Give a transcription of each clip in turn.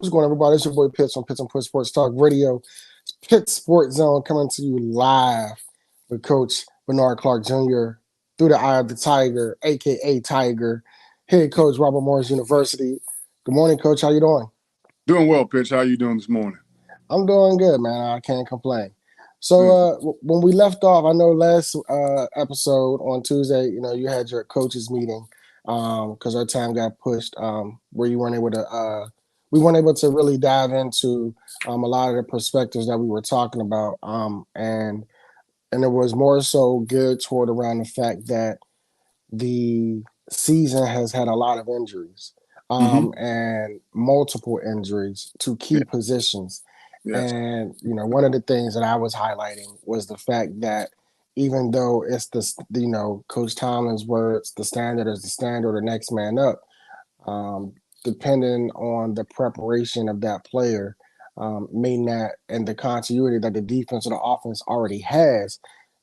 What's going on, everybody? It's your boy Pitts on Pitts and Push Sports Talk Radio. It's Pitt Sports Zone coming to you live with Coach Bernard Clark Jr. through the eye of the Tiger, aka Tiger, head coach Robert Morris University. Good morning, Coach. How you doing? Doing well, Pitch. How you doing this morning? I'm doing good, man. I can't complain. Good. So when we left off, I know last episode on Tuesday, you had your coaches meeting because our time got pushed where you weren't able to we weren't able to really dive into a lot of the perspectives that we were talking about, and it was more so geared toward around the fact that the season has had a lot of injuries and multiple injuries to key Yeah. positions. Yes. And, one of the things that I was highlighting was the fact that even though it's Coach Tomlin's words, the standard is the standard, the next man up, depending on the preparation of that player, may not, and the continuity that the defense or the offense already has,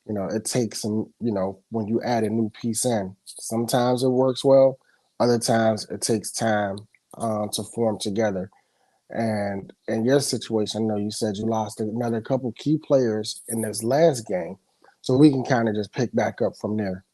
it takes some, when you add a new piece in, sometimes it works well, other times it takes time to form together. And in your situation, I know you said you lost another couple key players in this last game, so we can kind of just pick back up from there.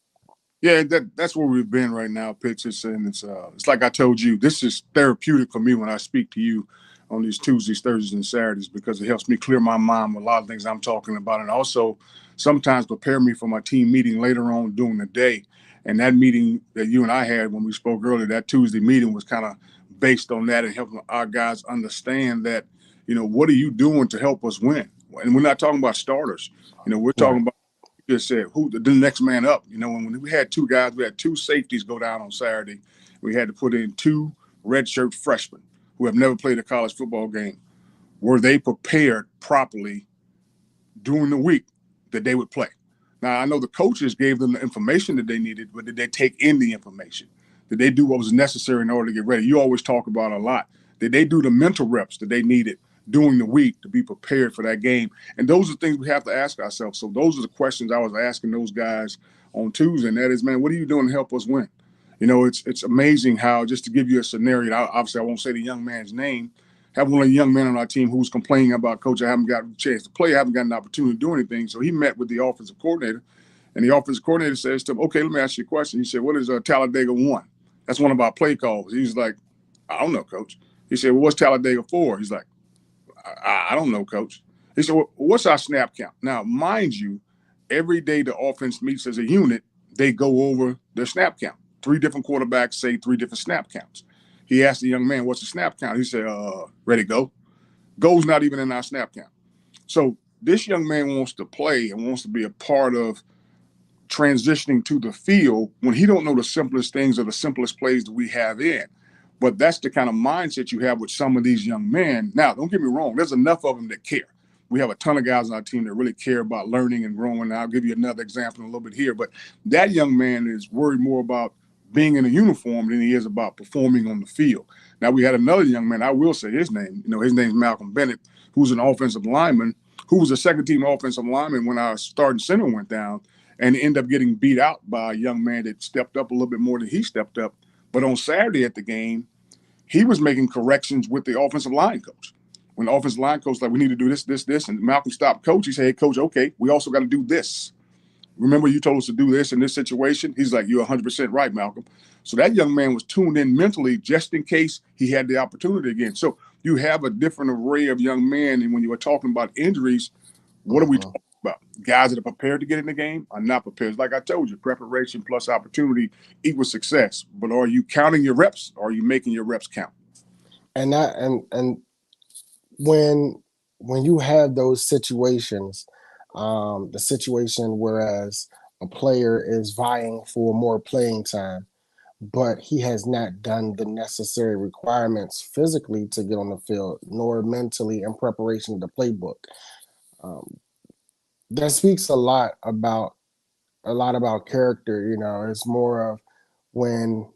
Yeah, that's where we've been right now, Pitch. And it's like I told you, this is therapeutic for me when I speak to you on these Tuesdays, Thursdays, and Saturdays because it helps me clear my mind with a lot of things I'm talking about, and also sometimes prepare me for my team meeting later on during the day. And that meeting that you and I had when we spoke earlier, that Tuesday meeting was kind of based on that and helping our guys understand that, what are you doing to help us win? And we're not talking about starters. We're talking Right. about just said who the next man up. When we had two guys, we had two safeties go down on Saturday. We had to put in two redshirt freshmen who have never played a college football game. Were they prepared properly during the week that they would play? Now, I know the coaches gave them the information that they needed, but did they take in the information? Did they do what was necessary in order to get ready? You always talk about a lot. Did they do the mental reps that they needed during the week to be prepared for that game? And those are things we have to ask ourselves. So those are the questions I was asking those guys on Tuesday. And that is, man, what are you doing to help us win? It's amazing how, just to give you a scenario, obviously I won't say the young man's name, have one of the young men on our team who was complaining about, Coach, I haven't got a chance to play, I haven't got an opportunity to do anything. So he met with the offensive coordinator, and the offensive coordinator says to him, okay, let me ask you a question. He said, what is Talladega 1? That's one of our play calls. He's like, I don't know, Coach. He said, well, what's Talladega 4? He's like, I don't know, Coach. He said, well, what's our snap count? Now, mind you, every day the offense meets as a unit, they go over their snap count. 3 different quarterbacks say 3 different snap counts. He asked the young man, what's the snap count? He said, ready, go. Go's not even in our snap count. So this young man wants to play and wants to be a part of transitioning to the field when he don't know the simplest things or the simplest plays that we have in. But that's the kind of mindset you have with some of these young men. Now, don't get me wrong. There's enough of them that care. We have a ton of guys on our team that really care about learning and growing. And I'll give you another example in a little bit here. But that young man is worried more about being in a uniform than he is about performing on the field. Now, we had another young man, I will say his name. His name's Malcolm Bennett, who's an offensive lineman, who was a second-team offensive lineman when our starting center went down, and ended up getting beat out by a young man that stepped up a little bit more than he stepped up. But on Saturday at the game, he was making corrections with the offensive line coach. When the offensive line coach like, we need to do this, this, this, and Malcolm stopped coach. He said, hey, coach, okay, we also got to do this. Remember you told us to do this in this situation? He's like, you're 100% right, Malcolm. So that young man was tuned in mentally just in case he had the opportunity again. So you have a different array of young men. And when you were talking about injuries, what are we talking about? Guys that are prepared to get in the game are not prepared. Like I told you, preparation plus opportunity equals success. But are you counting your reps? Or are you making your reps count? And that and when you have those situations, the situation whereas a player is vying for more playing time, but he has not done the necessary requirements physically to get on the field, nor mentally in preparation of the playbook. Um, that speaks a lot about character. It's more of when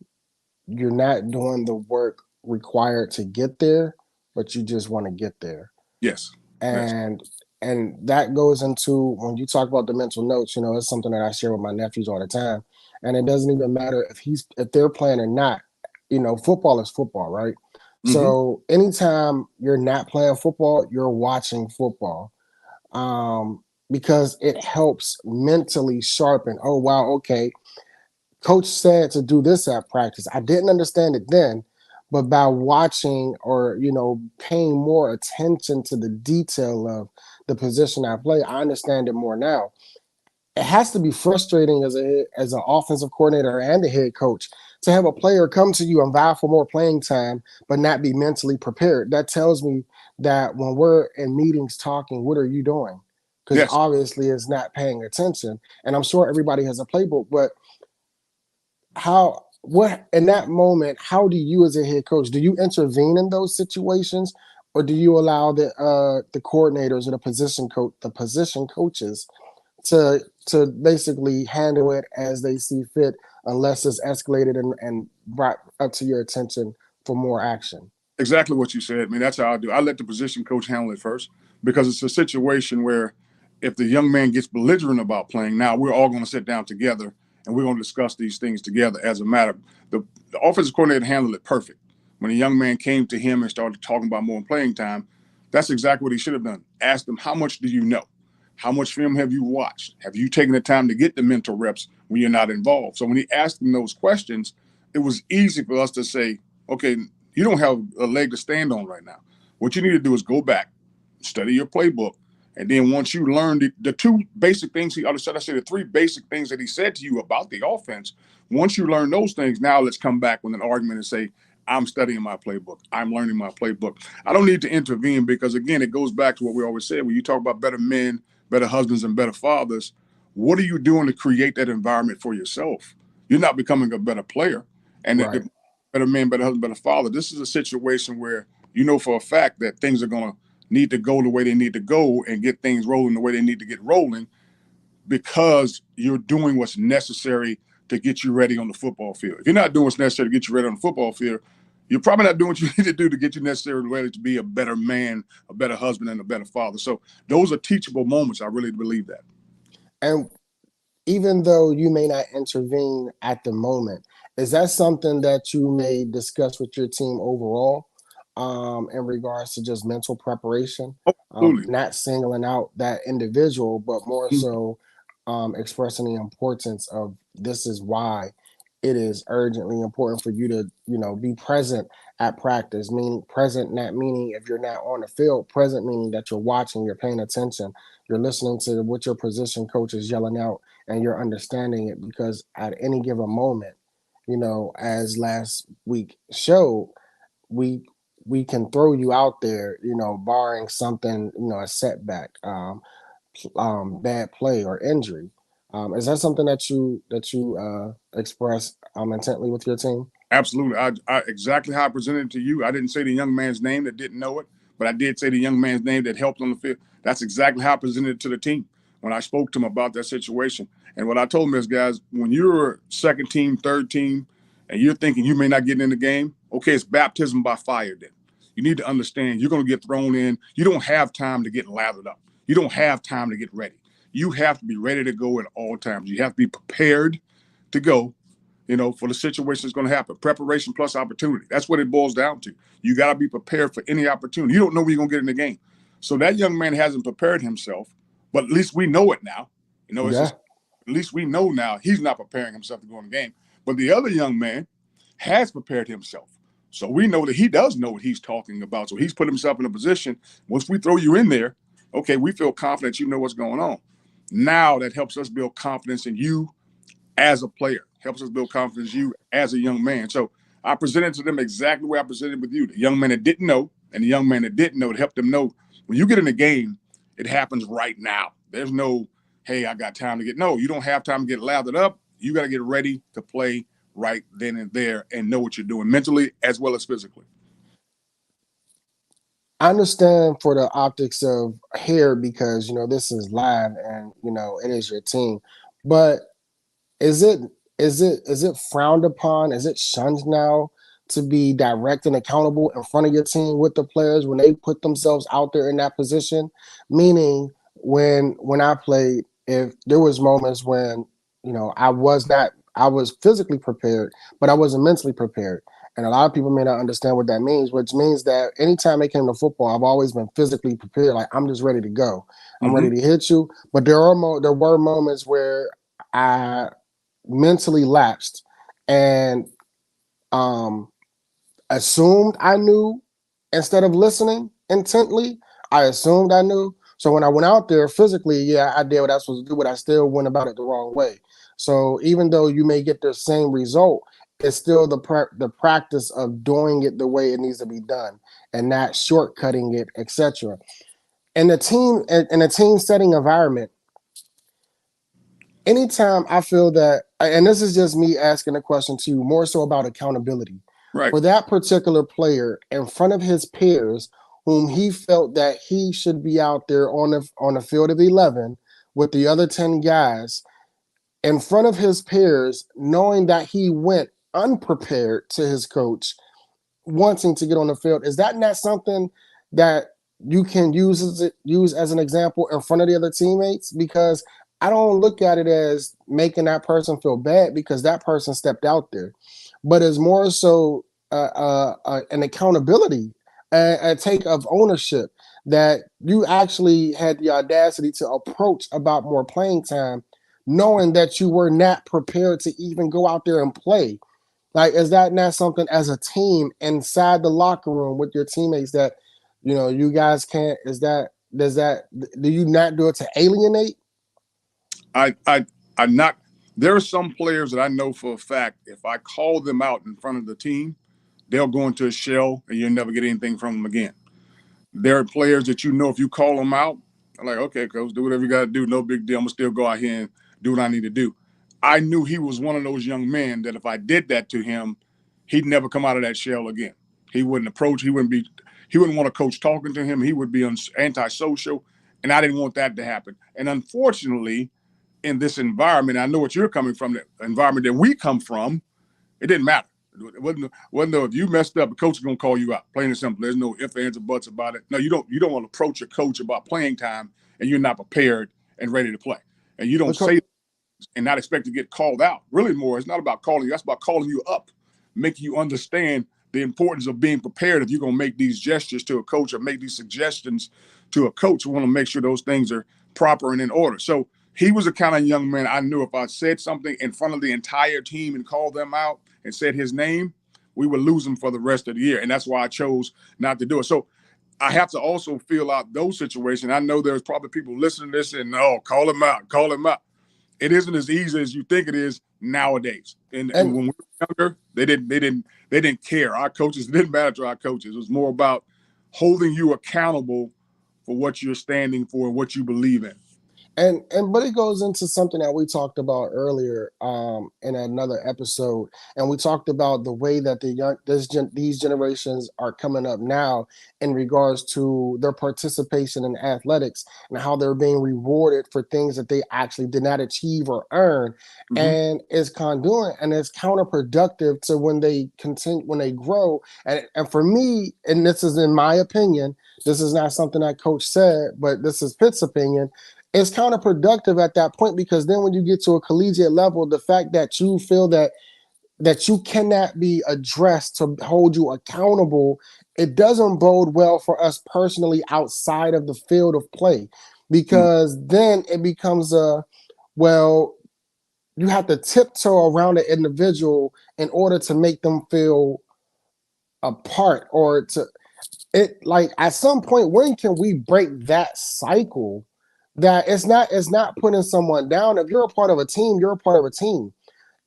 you're not doing the work required to get there, but you just want to get there. Yes. Yes. And that goes into when you talk about the mental notes. It's something that I share with my nephews all the time, and it doesn't even matter if they're playing or not. Football is football, right? Hmm. So anytime you're not playing football, you're watching football, because it helps mentally sharpen. Oh, wow, okay, coach said to do this at practice. I didn't understand it then, but by watching or paying more attention to the detail of the position I play, I understand it more now. It has to be frustrating as an offensive coordinator and a head coach to have a player come to you and vie for more playing time, but not be mentally prepared. That tells me that when we're in meetings talking, what are you doing? Because Yes, obviously it's not paying attention. And I'm sure everybody has a playbook, but what in that moment, how do you as a head coach, do you intervene in those situations, or do you allow the coordinators or the position coaches to basically handle it as they see fit, unless it's escalated and brought up to your attention for more action? exactly what you said. I mean, that's how I do. I let the position coach handle it first because it's a situation where if the young man gets belligerent about playing, now we're all going to sit down together and we're going to discuss these things together as a matter. The offensive coordinator handled it perfect. When a young man came to him and started talking about more playing time, that's exactly what he should have done. Asked him, how much do you know? How much film have you watched? Have you taken the time to get the mental reps when you're not involved? So when he asked him those questions, it was easy for us to say, okay, you don't have a leg to stand on right now. What you need to do is go back, study your playbook, and then once you learn the two basic things I said the three basic things that he said to you about the offense. Once you learn those things, now let's come back with an argument and say, I'm studying my playbook. I'm learning my playbook. I don't need to intervene because again, it goes back to what we always say. When you talk about better men, better husbands, and better fathers, what are you doing to create that environment for yourself? You're not becoming a better player. And Right. better man, better husband, better father. This is a situation where you know for a fact that things are going to need to go the way they need to go and get things rolling the way they need to get rolling because you're doing what's necessary to get you ready on the football field. If you're not doing what's necessary to get you ready on the football field, you're probably not doing what you need to do to get you necessarily ready to be a better man, a better husband, and a better father. So those are teachable moments. I really believe that. And even though you may not intervene at the moment, is that something that you may discuss with your team overall, in regards to just mental preparation? Oh, absolutely. Not singling out that individual, but more Mhm. so expressing the importance of this is why it is urgently important for you to, be present at practice. Meaning present, not meaning if you're not on the field, present meaning that you're watching, you're paying attention, you're listening to what your position coach is yelling out, and you're understanding it because at any given moment, as last week showed, we we can throw you out there, barring something, a setback, bad play or injury. Is that something that you express intently with your team? Absolutely. Exactly how I presented it to you. I didn't say the young man's name that didn't know it, but I did say the young man's name that helped on the field. That's exactly how I presented it to the team when I spoke to him about that situation. And what I told him is, guys, when you're second team, third team, and you're thinking you may not get in the game, okay, it's baptism by fire then. You need to understand you're going to get thrown in. You don't have time to get lathered up. You don't have time to get ready. You have to be ready to go at all times. You have to be prepared to go, for the situation that's going to happen. Preparation plus opportunity. That's what it boils down to. You got to be prepared for any opportunity. You don't know when you're going to get in the game. So that young man hasn't prepared himself, but at least we know it now. It's just Yeah. at least we know now he's not preparing himself to go in the game. But the other young man has prepared himself. So we know that he does know what he's talking about. So he's put himself in a position. Once we throw you in there, okay, we feel confident you know what's going on. Now that helps us build confidence in you as a player, helps us build confidence in you as a young man. So I presented to them exactly where I presented with you. The young man that didn't know and the young man that didn't know, to help them know when you get in the game, it happens right now. There's no, hey, I got time to get. No, you don't have time to get lathered up. You got to get ready to play right then and there and know what you're doing mentally as well as physically. I understand for the optics of here because this is live and it is your team. But is it is it frowned upon? Is it shunned now to be direct and accountable in front of your team with the players when they put themselves out there in that position? Meaning, when I played, if there was moments when I was physically prepared, but I wasn't mentally prepared, And a lot of people may not understand what that means, which means that anytime it came to football, I've always been physically prepared. Like, I'm just ready to go. I'm ready to hit you. But there were moments where I mentally lapsed and assumed I knew instead of listening intently. I assumed I knew. So when I went out there physically, yeah, I did what I was supposed to do, but I still went about it the wrong way. So even though you may get the same result, it's still the practice of doing it the way it needs to be done and not shortcutting it, etc. In a team setting environment, anytime I feel that, and this is just me asking a question to you, more so about accountability. Right. For that particular player in front of his peers, whom he felt that he should be out there on the field of 11 with the other 10 guys, in front of his peers, knowing that he went unprepared to his coach, wanting to get on the field, is that not something that you can use as an example in front of the other teammates? Because I don't look at it as making that person feel bad because that person stepped out there, but it's more so an accountability, a take of ownership that you actually had the audacity to approach about more playing time, knowing that you were not prepared to even go out there and play. Like, is that not something as a team inside the locker room with your teammates that, you guys can't, do you not do it to alienate? I not. There are some players that I know for a fact, if I call them out in front of the team, they'll go into a shell and you'll never get anything from them again. There are players that if you call them out, I'm like, okay, coach, do whatever you got to do. No big deal. I'm going to still go out here and do what I need to do. I knew he was one of those young men that if I did that to him, he'd never come out of that shell again. He wouldn't approach. He wouldn't want a coach talking to him. He would be antisocial. And I didn't want that to happen. And unfortunately, in this environment, I know what you're coming from, the environment that we come from, it didn't matter. It wasn't though if you messed up, the coach is gonna call you out. Plain and simple. There's no ifs, ands, or buts about it. No, you don't want to approach your coach about playing time and you're not prepared and ready to play. And you don't say and not expect to get called out. Really more, it's not about calling you, that's about calling you up, making you understand the importance of being prepared. If you're gonna make these gestures to a coach or make these suggestions to a coach, we want to make sure those things are proper and in order. So he was the kind of young man I knew if I said something in front of the entire team and called them out and said his name, we would lose him for the rest of the year. And that's why I chose not to do it. So I have to also feel out those situations. I know there's probably people listening to this and, call him out, call him out. It isn't as easy as you think it is nowadays. And when we were younger, they didn't care. Our coaches, it didn't matter to our coaches. It was more about holding you accountable for what you're standing for and what you believe in. But it goes into something that we talked about earlier in another episode, and we talked about the way that these generations are coming up now in regards to their participation in athletics and how they're being rewarded for things that they actually did not achieve or earn, and it's congruent and it's counterproductive to when they grow. And for me, and this is in my opinion, this is not something that Coach said, but this is Pitt's opinion. It's counterproductive at that point because then when you get to a collegiate level, the fact that you feel that you cannot be addressed to hold you accountable, it doesn't bode well for us personally outside of the field of play, because then it becomes you have to tiptoe around an individual in order to make them feel apart, or to it, like, at some point, when can we break that cycle? That it's not putting someone down. If you're a part of a team, you're a part of a team.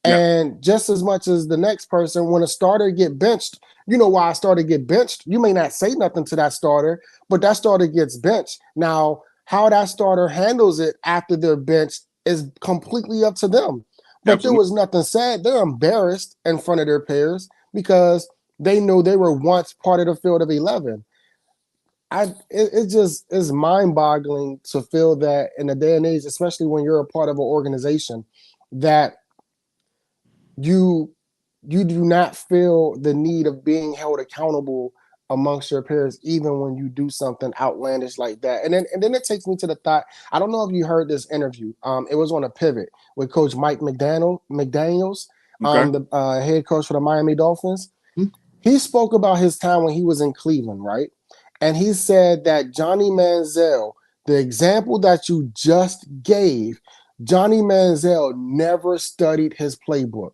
Yeah. And just as much as the next person, when a starter get benched, you know why a starter get benched. You may not say nothing to that starter, but that starter gets benched. Now, how that starter handles it after they're benched is completely up to them. But There was nothing said. They're embarrassed in front of their peers because they know they were once part of the field of 11. It just is mind-boggling to feel that in a day and age, especially when you're a part of an organization, that you do not feel the need of being held accountable amongst your peers, even when you do something outlandish like that. And then it takes me to the thought. I don't know if you heard this interview. It was on a pivot with Coach Mike McDaniels, okay. the head coach for the Miami Dolphins. he spoke about his time when he was in Cleveland, right? And he said that Johnny Manziel, the example that you just gave, Johnny Manziel never studied his playbook.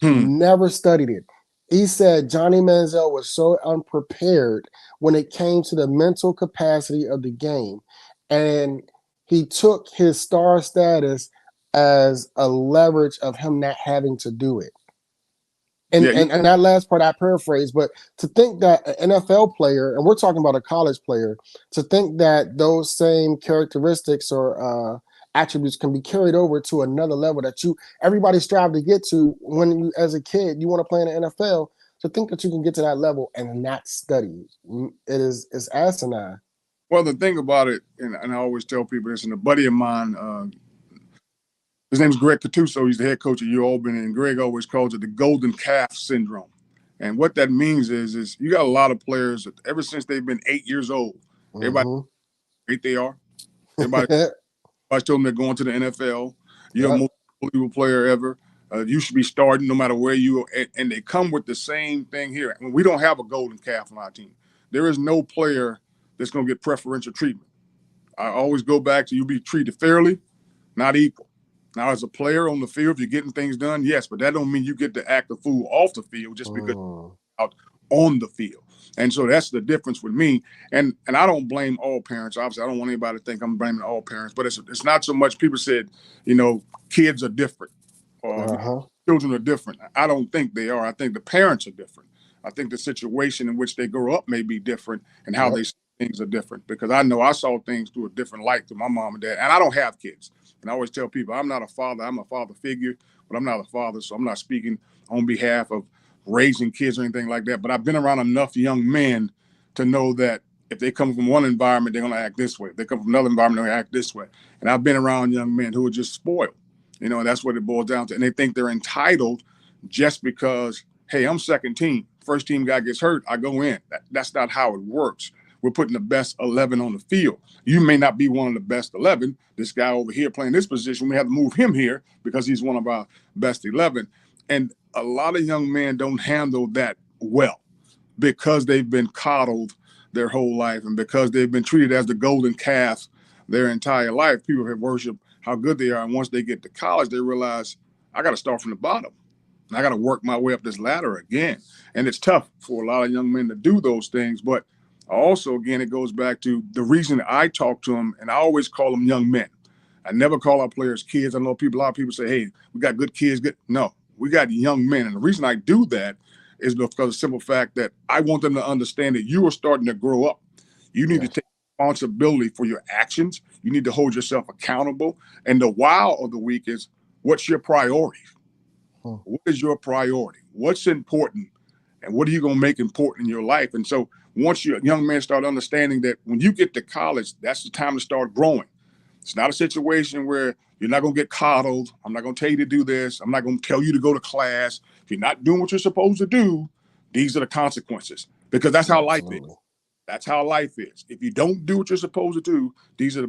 Hmm. Never studied it. He said Johnny Manziel was so unprepared when it came to the mental capacity of the game. And he took his star status as a leverage of him not having to do it. And, Yeah, and and that last part I paraphrase, but to think that an NFL player, and we're talking about a college player, to think that those same characteristics or attributes can be carried over to another level that everybody strive to get to when you as a kid you want to play in the NFL. To think that you can get to that level and not study, it's asinine. well, the thing about it, and I always tell people this, and a buddy of mine, his name is Greg Catuso. He's the head coach at U Albany, and Greg always calls it the golden calf syndrome. And what that means is you got a lot of players that ever since they've been 8 years old, everybody Mm-hmm. great they are. Everybody I told them they're going to the NFL. You're the Yep. most unbelievable player ever. You should be starting no matter where you are. And they come with the same thing here. We don't have a golden calf on our team. There is no player that's going to get preferential treatment. I always go back to you be treated fairly, not equal. Now, as a player on the field, if you're getting things done, yes, but that don't mean you get to act the fool off the field just because Mm. out on the field. And so that's the difference with me. And I don't blame all parents. Obviously, I don't want anybody to think I'm blaming all parents, but it's not so much people said, kids are different or Uh-huh. children are different. I don't think they are. I think the parents are different. I think the situation in which they grow up may be different and how Yep. they see things are different because I know I saw things through a different light through my mom and dad. And I don't have kids. And I always tell people I'm not a father. I'm a father figure, but I'm not a father. So I'm not speaking on behalf of raising kids or anything like that. But I've been around enough young men to know that if they come from one environment, they're going to act this way. If they come from another environment, they're going to act this way. And I've been around young men who are just spoiled, and that's what it boils down to. And they think they're entitled just because, hey, I'm second team. First team guy gets hurt, I go in. That's not how it works. We're putting the best 11 on the field. You may not be one of the best 11. This guy over here playing this position, we have to move him here because he's one of our best 11. And a lot of young men don't handle that well because they've been coddled their whole life and because they've been treated as the golden calf their entire life. People have worshiped how good they are. And once they get to college, they realize I got to start from the bottom. I got to work my way up this ladder again. And it's tough for a lot of young men to do those things. But also, again, it goes back to the reason I talk to them, and I always call them young men. I never call our players kids. I know a lot of people say, hey, we got good kids. Good. No, we got young men. And the reason I do that is because of the simple fact that I want them to understand that you are starting to grow up. You need to Yes. take responsibility for your actions. You need to hold yourself accountable. And the wow of the week is what's your priority? Hmm. What is your priority? What's important? And what are you going to make important in your life? And so once your young men start understanding that when you get to college, that's the time to start growing. It's not a situation where you're not going to get coddled. I'm not going to tell you to do this. I'm not going to tell you to go to class. If you're not doing what you're supposed to do, these are the consequences because that's how life is. Absolutely. That's how life is. If you don't do what you're supposed to do, these are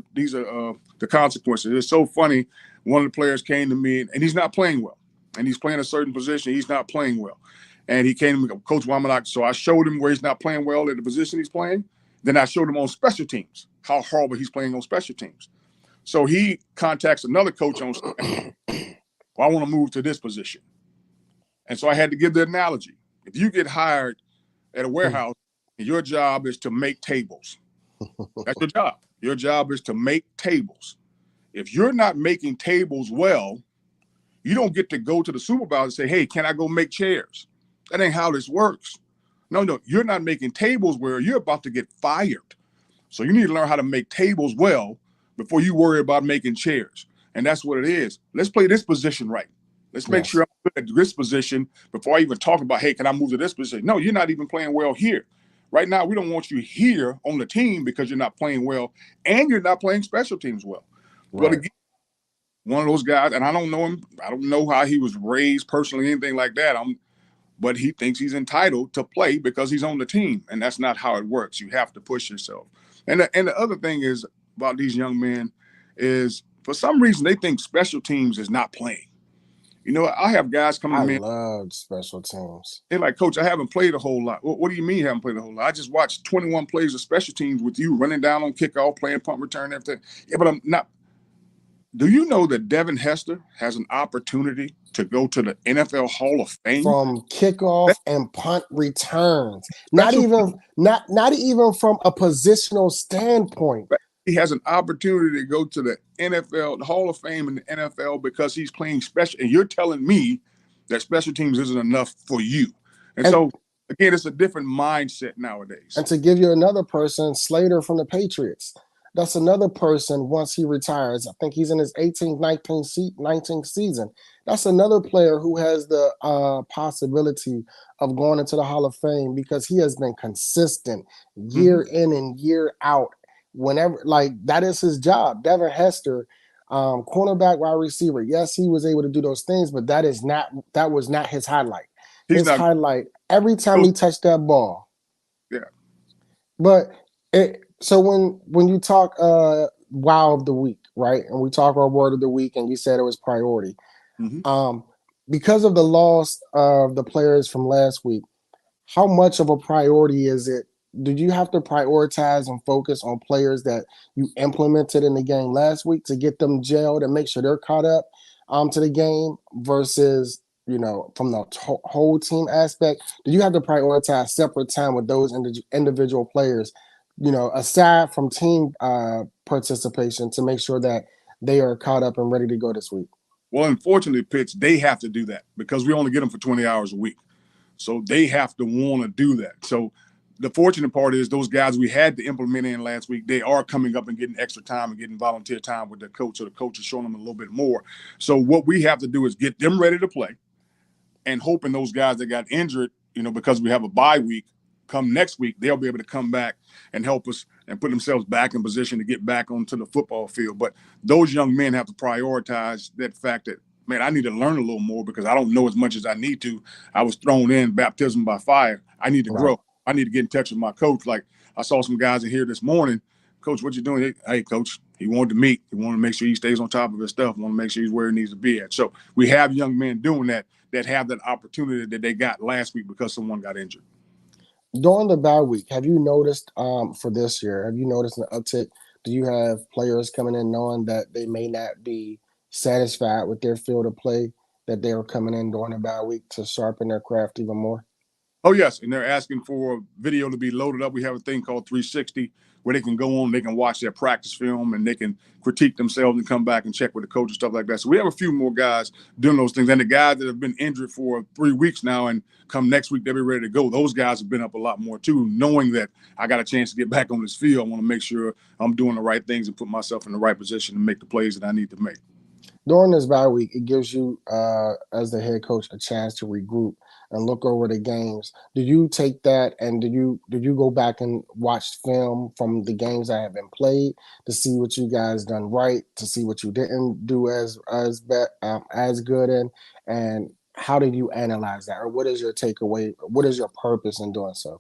the consequences. It's so funny. One of the players came to me, and he's not playing well, and he's playing a certain position. He's not playing well, and he came to me, Coach Wamanak. So I showed him where he's not playing well at the position he's playing. Then I showed him on special teams how horrible he's playing on special teams. So he contacts another coach on. Well, I want to move to this position, and so I had to give the analogy. If you get hired at a warehouse, and your job is to make tables. That's your job. Your job is to make tables. If you're not making tables well, you don't get to go to the supervisor and say, hey, can I go make chairs? That ain't how this works. No, you're not making tables where you're about to get fired. So you need to learn how to make tables well before you worry about making chairs. And that's what it is. Let's play this position right. Let's make Yes. sure I'm good at this position before I even talk about, hey, can I move to this position? No, you're not even playing well here. Right now, we don't want you here on the team because you're not playing well and you're not playing special teams well. Well, Right. again, one of those guys, and I don't know him. I don't know how he was raised personally, anything like that. But he thinks he's entitled to play because he's on the team, and that's not how it works. You have to push yourself. And the other thing is about these young men is for some reason they think special teams is not playing. You know, I have guys come to I me. loved special teams. They're like, Coach, I haven't played a whole lot. What do you mean you haven't played a whole lot? I just watched 21 plays of special teams with you running down on kickoff, playing punt return, everything. Yeah, but I'm not. Do you know that Devin Hester has an opportunity to go to the NFL Hall of Fame? From kickoff and punt returns. Special Not even from a positional standpoint. He has an opportunity to go to the NFL, the Hall of Fame in the NFL because he's playing special. And you're telling me that special teams isn't enough for you. And so, again, it's a different mindset nowadays. And to give you another person, Slater from the Patriots. That's another person once he retires. I think he's in his 18th, 19th season. That's another player who has the possibility of going into the Hall of Fame because he has been consistent year in and year out. Whenever, like, that is his job. Devin Hester, cornerback, wide receiver. Yes, he was able to do those things, but that was not his highlight. Highlight every time he touched that ball. Yeah. But so when you talk wow of the week, right? And we talk our word of the week, and you said it was priority. Because of the loss of the players from last week, how much of a priority is it? Did you have to prioritize and focus on players that you implemented in the game last week to get them gelled and make sure they're caught up to the game versus, you know, from the whole team aspect? Did you have to prioritize separate time with those individual players, you know, aside from team participation, to make sure that they are caught up and ready to go this week? Well, unfortunately, Pitts, they have to do that because we only get them for 20 hours a week. So they have to want to do that. So the fortunate part is those guys we had to implement in last week, they are coming up and getting extra time and getting volunteer time with the coach, so the coach is showing them a little bit more. So what we have to do is get them ready to play and hoping those guys that got injured, you know, because we have a bye week, come next week, they'll be able to come back and help us and put themselves back in position to get back onto the football field. But those young men have to prioritize that fact that, man, I need to learn a little more because I don't know as much as I need to. I was thrown in baptism by fire. I need to grow. I need to get in touch with my coach. Like, I saw some guys in here this morning. Coach, what you doing? Hey, Coach, he wanted to meet. He wanted to make sure he stays on top of his stuff. Want to make sure he's where he needs to be at. So we have young men doing that have that opportunity that they got last week because someone got injured. During the bye week, have you noticed for this year, have you noticed an uptick? Do you have players coming in knowing that they may not be satisfied with their field of play, that they are coming in during the bye week to sharpen their craft even more? Oh, yes, and they're asking for video to be loaded up. We have a thing called 360 where they can go on, they can watch their practice film, and they can critique themselves and come back and check with the coach and stuff like that. So we have a few more guys doing those things. And the guys that have been injured for 3 weeks now and come next week, they'll be ready to go. Those guys have been up a lot more too, knowing that I got a chance to get back on this field. I want to make sure I'm doing the right things and put myself in the right position to make the plays that I need to make. During this bye week, it gives you, as the head coach, a chance to regroup and look over the games. Did you take that and did you go back and watch film from the games that have been played to see what you guys done right, to see what you didn't do as good in, and how did you analyze that, or what is your takeaway? What is your purpose in doing so?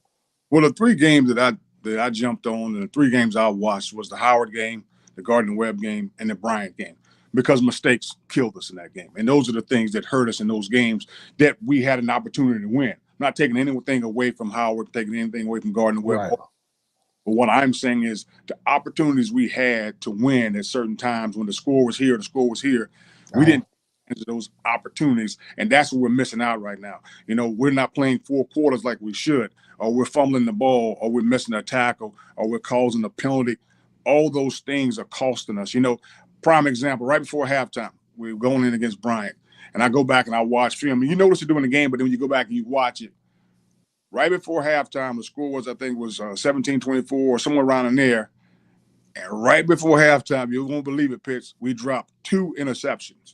Well, the 3 games that I jumped on, and the 3 games I watched was the Howard game, the Gardner-Webb game, and the Bryant game, because mistakes killed us in that game. And those are the things that hurt us in those games that we had an opportunity to win. I'm not taking anything away from Howard, taking anything away from Gardner-Webb. Right. But what I'm saying is the opportunities we had to win at certain times when the score was here, we didn't into those opportunities, and that's what we're missing out right now. You know, we're not playing 4 quarters like we should, or we're fumbling the ball, or we're missing a tackle, or we're causing a penalty. All those things are costing us. You know, prime example, right before halftime, we were going in against Bryant, and I go back and I watch film. And you notice it during the game, but then when you go back and you watch it, right before halftime, the score was, I think, was 17-24 or somewhere around in there. And right before halftime, you won't believe it, Pitts, we dropped 2 interceptions.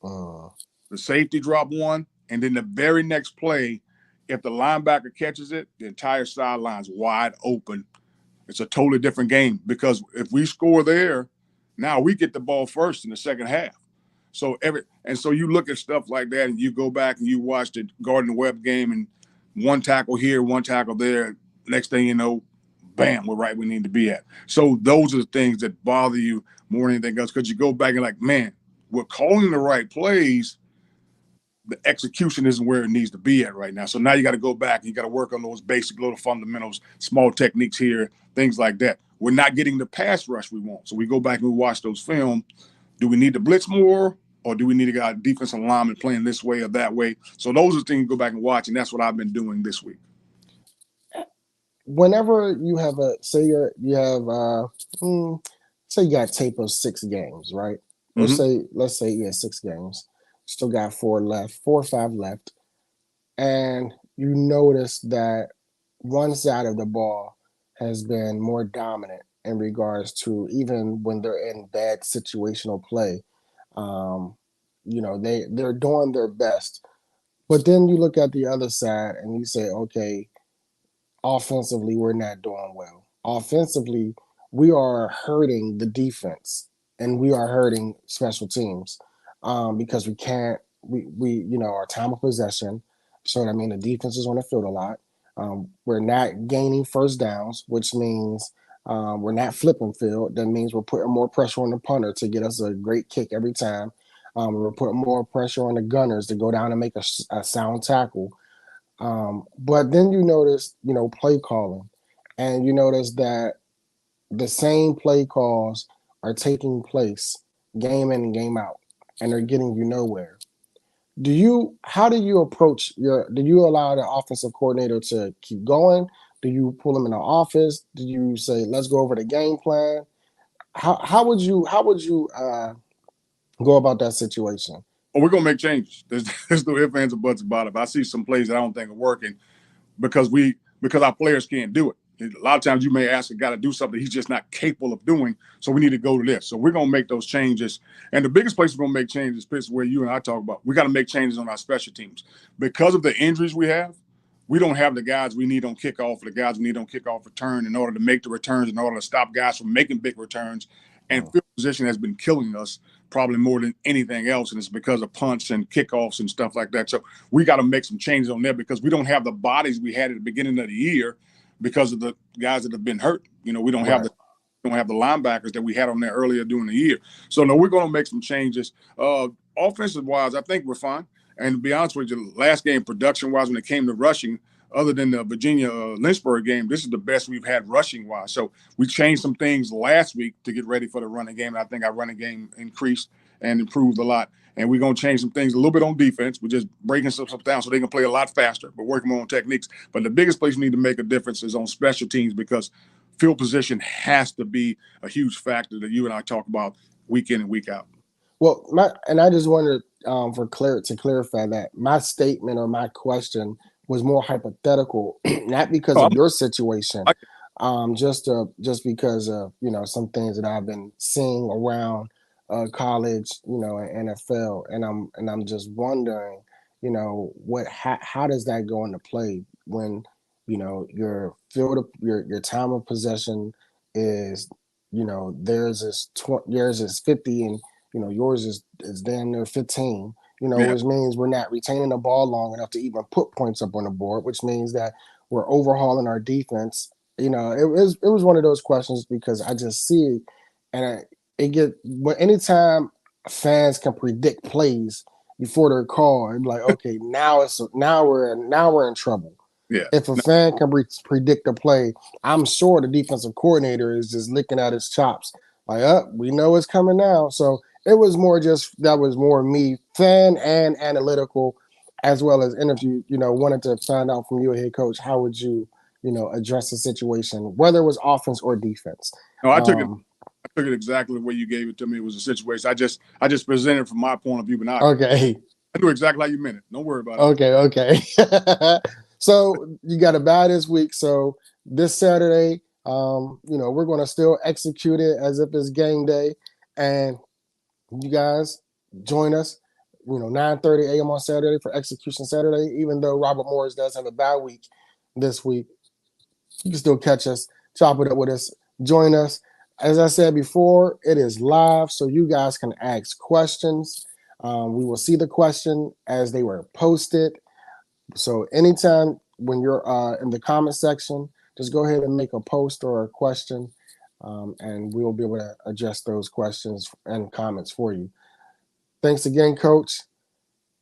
The safety dropped 1, and then the very next play, if the linebacker catches it, the entire sideline's wide open. It's a totally different game because if we score there, now we get the ball first in the second half. So you look at stuff like that, and you go back and you watch the Gardner-Webb game, and 1 tackle here, 1 tackle there. Next thing you know, bam, we're right where we need to be at. So those are the things that bother you more than anything else, because you go back and like, man, we're calling the right plays, the execution isn't where it needs to be at right now. So now you got to go back and you got to work on those basic little fundamentals, small techniques here, things like that. We're not getting the pass rush we want. So we go back and we watch those film. Do we need to blitz more, or do we need to get our defensive lineman playing this way or that way? So those are things you go back and watch, and that's what I've been doing this week. Whenever you have say you got tape of 6 games, right? Or let's say 6 games. Still got 4 or 5 left. And you notice that one side of the ball has been more dominant in regards to even when they're in bad situational play. They're doing their best. But then you look at the other side and you say, okay, offensively, we're not doing well. Offensively, we are hurting the defense and we are hurting special teams because our time of possession. So, I mean, the defense is on the field a lot. We're not gaining first downs, which means we're not flipping field. That means we're putting more pressure on the punter to get us a great kick every time. We're putting more pressure on the gunners to go down and make a sound tackle. But then you notice, play calling, and you notice that the same play calls are taking place game in and game out, and they're getting you nowhere. How do you approach do you allow the offensive coordinator to keep going? Do you pull them in the office? Do you say, let's go over the game plan? How would you go about that situation? We're going to make changes. There's no ifs, ands, or buts about it. But I see some plays that I don't think are working because our players can't do it. A lot of times you may ask a guy to do something he's just not capable of doing, so we need to go to this. So we're going to make those changes. And the biggest place we're going to make changes is where you and I talk about. We got to make changes on our special teams. Because of the injuries we have, we don't have the guys we need on kickoff or the guys we need on kickoff return in order to make the returns, in order to stop guys from making big returns. And field position has been killing us probably more than anything else, and it's because of punts and kickoffs and stuff like that. So we got to make some changes on there because we don't have the bodies we had at the beginning of the year because of the guys that have been hurt. We don't have the linebackers that we had on there earlier during the year. So no, we're going to make some changes. Offensive wise, I think we're fine. And to be honest with you, last game production wise, when it came to rushing, other than the Virginia Lynchburg game, this is the best we've had rushing wise. So we changed some things last week to get ready for the running game. And I think our running game increased and improved a lot. And we're going to change some things a little bit on defense. We're just breaking some stuff down so they can play a lot faster, but working more on techniques. But the biggest place we need to make a difference is on special teams because field position has to be a huge factor that you and I talk about week in and week out. Well, I just wanted to clarify that my statement or my question was more hypothetical, not because of your situation, just because of some things that I've been seeing around college, and NFL, and I'm just wondering, how does that go into play when your your time of possession is theirs is 50 and yours is damn near 15. Which means we're not retaining the ball long enough to even put points up on the board, which means that we're overhauling our defense. It was one of those questions because I just see it, and anytime fans can predict plays before they're called, I'm like, okay, now we're in trouble. Yeah. If a fan can predict a play, I'm sure the defensive coordinator is just licking out his chops. Like, we know it's coming now. So it was more me, fan and analytical, as well as interview. Wanted to find out from you, head coach, how would you, address the situation, whether it was offense or defense? No, I took it exactly the way you gave it to me. It was a situation. I just presented from my point of view, but okay. I knew exactly how you meant it. Don't worry about it. Okay. So you got a bye this week. So this Saturday, we're going to still execute it as if it's game day, and you guys join us, 9:30 a.m. on Saturday for Execution Saturday. Even though Robert Morris does have a bye week this week, you can still catch us, chop it up with us, join us. As I said before, it is live, so you guys can ask questions. We will see the question as they were posted. So anytime when you're in the comment section, just go ahead and make a post or a question, and we'll be able to address those questions and comments for you. Thanks again, Coach.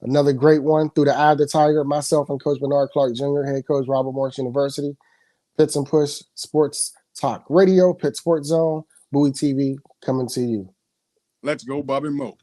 Another great one, Through the Eye of the Tiger. Myself and Coach Bernard Clark Jr., head coach, Robert Morris University. Pits and Push Sports Talk Radio, Pitt Sports Zone, Bowie TV, coming to you. Let's go, Bobby Moe.